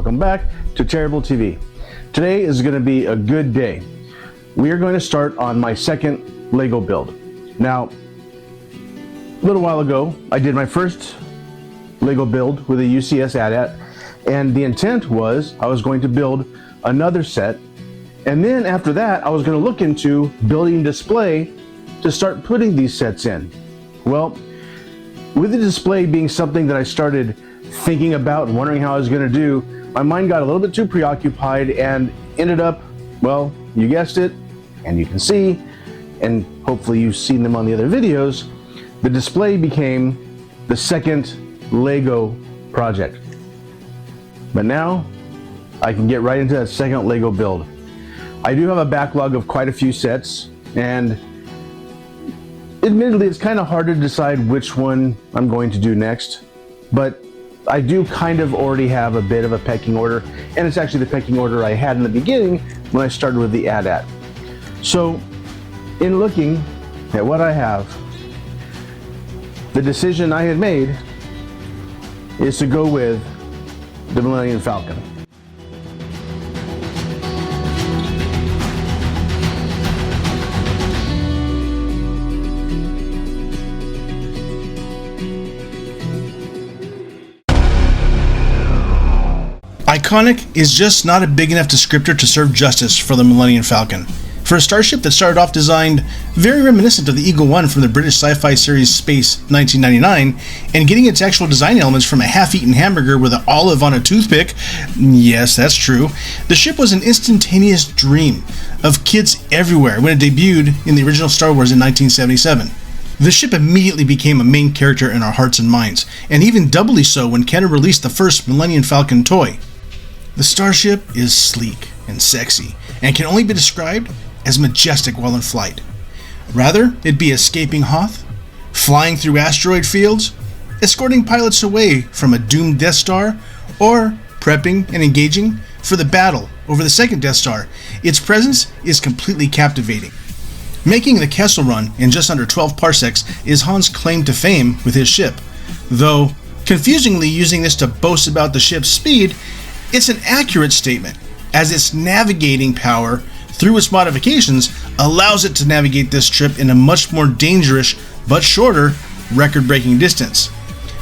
welcome back to Terry-Ble T.V. Today is going to be a good day. We are going to start on my second Lego build. Now, a little while ago, I did my first Lego build with a UCS AT-AT, and the intent was I was going to build another set, and then after that, I was going to look into building display to start putting these sets in. Well, with the display being something that I started thinking about and wondering how I was going to do, my mind got a little bit too preoccupied and ended up, well, you guessed it, and you can see, and hopefully you've seen them on the other videos, the display became the second Lego project. But now I can get right into that second Lego build. I do have a backlog of quite a few sets, and admittedly it's kind of hard to decide which one I'm going to do next, but I do kind of already have a bit of a pecking order, and it's actually the pecking order I had in the beginning when I started with the AT-AT. So in looking at what I have, the decision I had made is to go with the Millennium Falcon. Iconic is just not a big enough descriptor to serve justice for the Millennium Falcon. For a starship that started off designed very reminiscent of the Eagle 1 from the British sci-fi series Space 1999, and getting its actual design elements from a half-eaten hamburger with an olive on a toothpick, yes, that's true, the ship was an instantaneous dream of kids everywhere when it debuted in the original Star Wars in 1977. The ship immediately became a main character in our hearts and minds, and even doubly so when Kenner released the first Millennium Falcon toy. The starship is sleek and sexy, and can only be described as majestic while in flight. Rather it be escaping Hoth, flying through asteroid fields, escorting pilots away from a doomed Death Star, or prepping and engaging for the battle over the second Death Star, its presence is completely captivating. Making the Kessel Run in just under 12 parsecs is Han's claim to fame with his ship, though confusingly using this to boast about the ship's speed, it's an accurate statement, as its navigating power through its modifications allows it to navigate this trip in a much more dangerous but shorter record-breaking distance,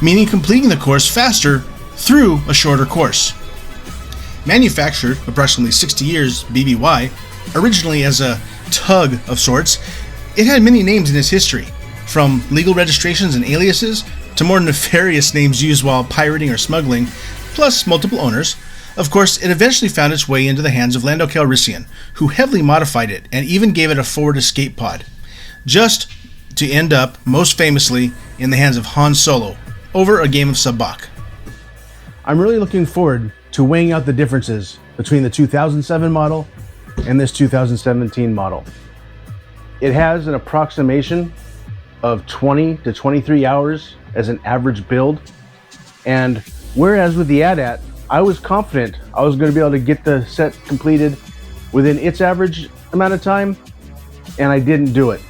meaning completing the course faster through a shorter course. Manufactured approximately 60 years BBY, originally as a tug of sorts, it had many names in its history, from legal registrations and aliases to more nefarious names used while pirating or smuggling, plus multiple owners. Of course, it eventually found its way into the hands of Lando Calrissian, who heavily modified it and even gave it a forward escape pod, just to end up, most famously, in the hands of Han Solo, over a game of sabacc. I'm really looking forward to weighing out the differences between the 2007 model and this 2017 model. It has an approximation of 20 to 23 hours as an average build, and whereas with the AT-AT, I was confident I was going to be able to get the set completed within its average amount of time, and I didn't do it.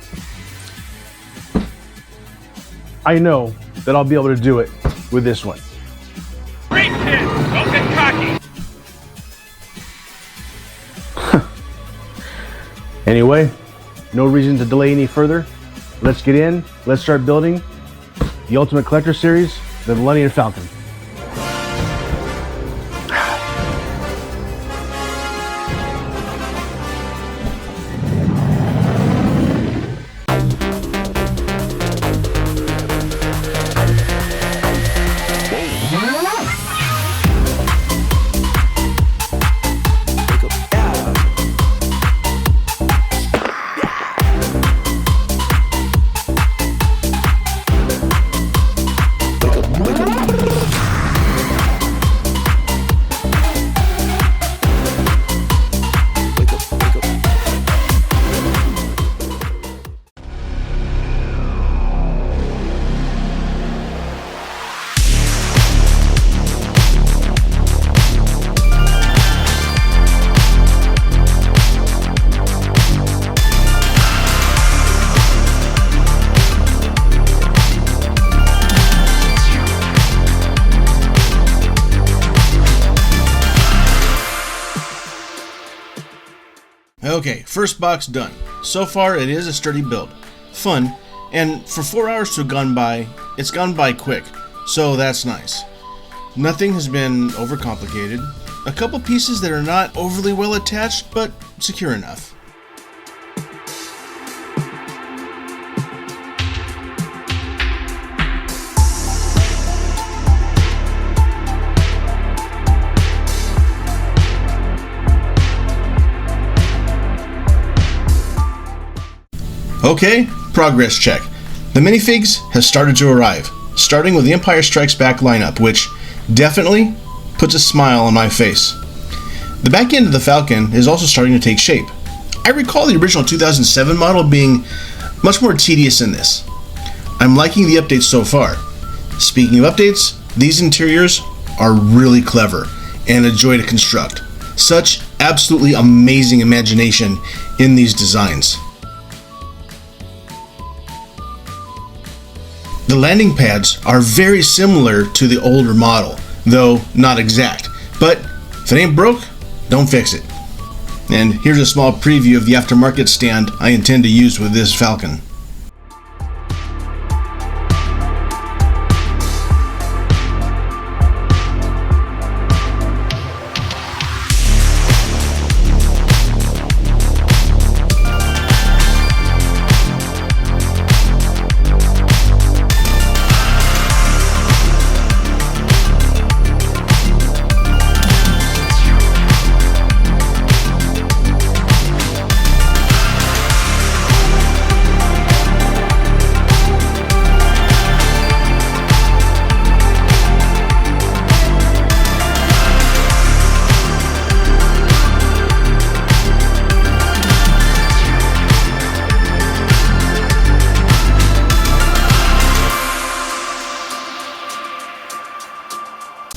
I know that I'll be able to do it with this one. Great kid! Don't get cocky! Anyway, no reason to delay any further. Let's get in, let's start building the Ultimate Collector Series, the Millennium Falcon. Okay, first box done. So far it is a sturdy build. Fun, and for 4 hours to have gone by, it's gone by quick, so that's nice. Nothing has been overcomplicated. A couple pieces that are not overly well attached, but secure enough. Okay, progress check. The minifigs have started to arrive, starting with the Empire Strikes Back lineup, which definitely puts a smile on my face. The back end of the Falcon is also starting to take shape. I recall the original 2007 model being much more tedious in this. I'm liking the updates so far. Speaking of updates, these interiors are really clever and a joy to construct. Such absolutely amazing imagination in these designs. The landing pads are very similar to the older model, though not exact. But if it ain't broke, don't fix it. And here's a small preview of the aftermarket stand I intend to use with this Falcon.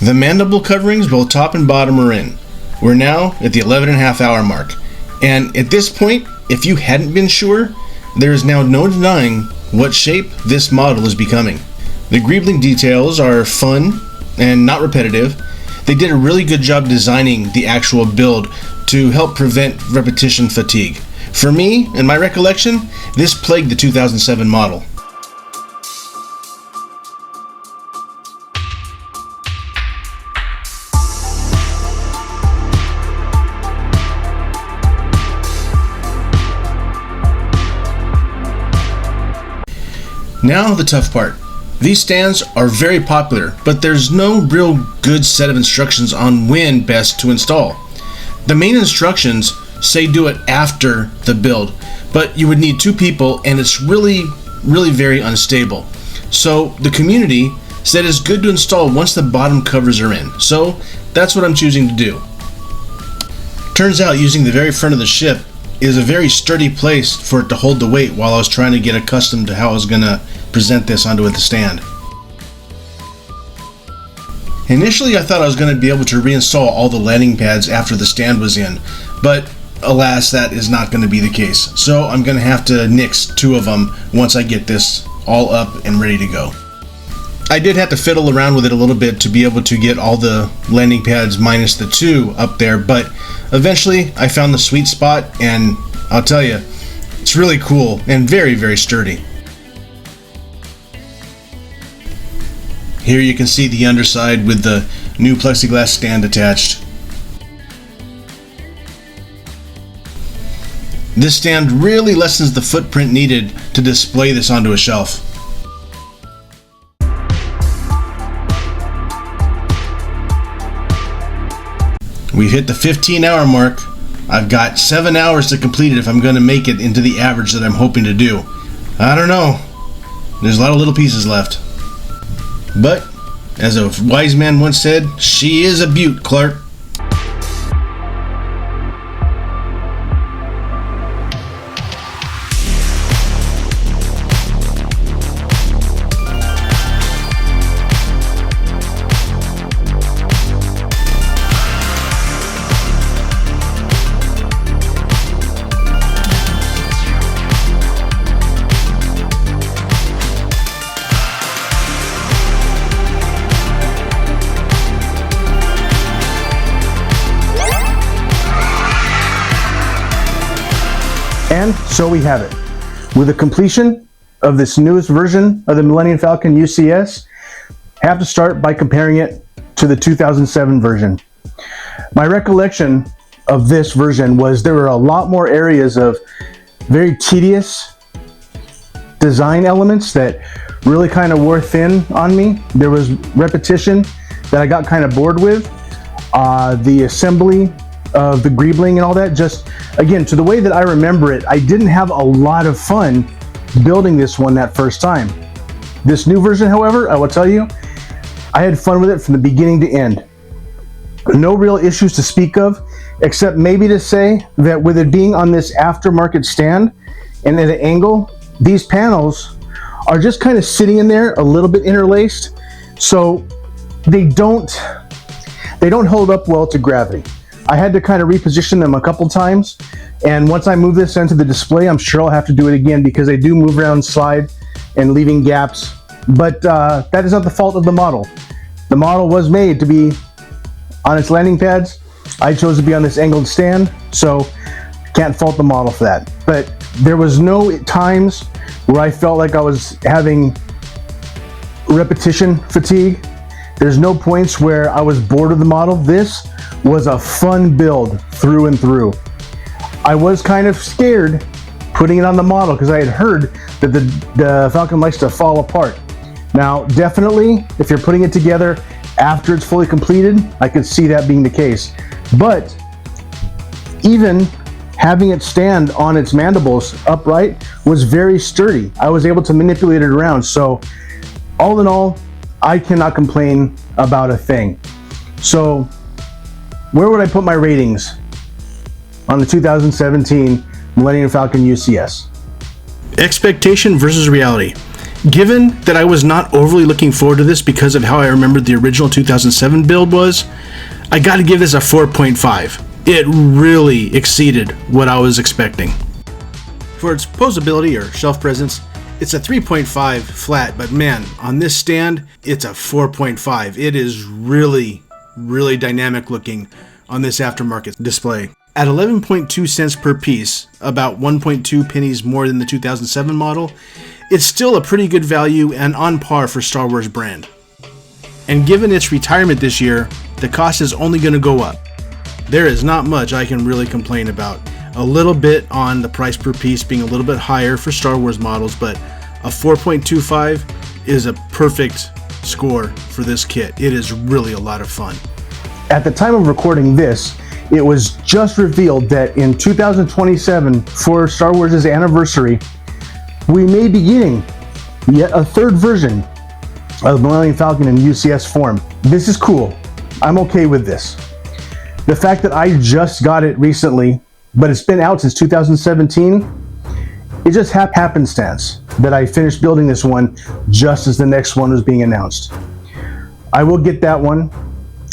The mandible coverings, both top and bottom, are in. We're now at the 11.5 hour mark. And at this point, if you hadn't been sure, there is now no denying what shape this model is becoming. The greebling details are fun and not repetitive. They did a really good job designing the actual build to help prevent repetition fatigue. For me, in my recollection, this plagued the 2007 model. Now the tough part. These stands are very popular, but there's no real good set of instructions on when best to install. The main instructions say do it after the build, but you would need 2 people and it's really very unstable. So the community said it's good to install once the bottom covers are in. So that's what I'm choosing to do. Turns out using the very front of the ship is a very sturdy place for it to hold the weight while I was trying to get accustomed to how I was going to present this onto the stand. Initially I thought I was going to be able to reinstall all the landing pads after the stand was in, but alas, that is not going to be the case. So I'm going to have to nix 2 of them once I get this all up and ready to go. I did have to fiddle around with it a little bit to be able to get all the landing pads minus the 2 up there, but eventually I found the sweet spot, and I'll tell you, it's really cool and very sturdy. Here you can see the underside with the new plexiglass stand attached. This stand really lessens the footprint needed to display this onto a shelf. We've hit the 15-hour mark. I've got 7 hours to complete it if I'm going to make it into the average that I'm hoping to do. I don't know. There's a lot of little pieces left. But, as a wise man once said, she is a beaut, Clark. So we have it. With the completion of this newest version of the Millennium Falcon UCS, I have to start by comparing it to the 2007 version. My recollection of this version was there were a lot more areas of very tedious design elements that really kind of wore thin on me. There was repetition that I got kind of bored with. The assembly of the greebling and all that, just again, to the way that I remember it, I didn't have a lot of fun building this one that first time. This new version, however, I will tell you, I had fun with it from the beginning to end. No real issues to speak of, except maybe to say that with it being on this aftermarket stand and at an angle, these panels are just kind of sitting in there a little bit interlaced, so they don't hold up well to gravity. I had to kind of reposition them a couple times, and once I move this into the display, I'm sure I'll have to do it again because they do move around, slide, and leaving gaps. But that is not the fault of the model. The model was made to be on its landing pads. I chose to be on this angled stand, so can't fault the model for that. But there was no times where I felt like I was having repetition fatigue. There's no points where I was bored of the model. This was a fun build through and through. I was kind of scared putting it on the model because I had heard that the Falcon likes to fall apart. Now, definitely, if you're putting it together after it's fully completed, I could see that being the case. But even having it stand on its mandibles upright was very sturdy. I was able to manipulate it around. So all in all, I cannot complain about a thing. So where would I put my ratings on the 2017 Millennium Falcon UCS? Expectation versus reality. Given that I was not overly looking forward to this because of how I remembered the original 2007 build was, I got to give this a 4.5. It really exceeded what I was expecting. For its posability or shelf presence, it's a 3.5 flat, but man, on this stand, it's a 4.5. It is really dynamic looking on this aftermarket display. At 11.2 cents per piece, about 1.2 pennies more than the 2007 model, it's still a pretty good value and on par for Star Wars brand. And given its retirement this year, the cost is only going to go up. There is not much I can really complain about. A little bit on the price per piece being a little bit higher for Star Wars models, but a 4.25 is a perfect score for this kit. It is really a lot of fun. At the time of recording this, it was just revealed that in 2027, for Star Wars' anniversary, we may be getting yet a third version of Millennium Falcon in UCS form. This is cool. I'm okay with this. The fact that I just got it recently, but it's been out since 2017, it just happenstance that I finished building this one just as the next one was being announced. I will get that one,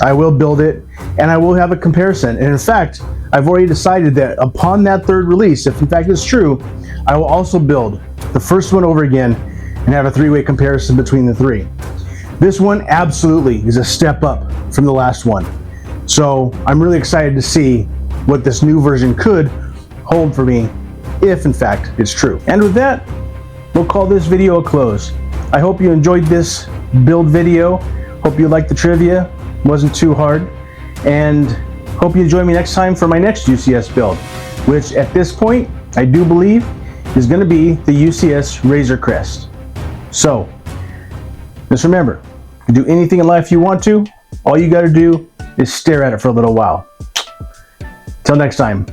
I will build it, and I will have a comparison. And in fact, I've already decided that upon that third release, if in fact it's true, I will also build the first one over again and have a three-way comparison between the three. This one absolutely is a step up from the last one. So I'm really excited to see what this new version could hold for me, if in fact it's true. And with that, we'll call this video a close. I hope you enjoyed this build video. Hope you liked the trivia. Wasn't too hard. And hope you join me next time for my next UCS build, which at this point, I do believe is going to be the UCS Razor Crest. So, just remember, you can do anything in life you want to. All you got to do is stare at it for a little while. Till next time.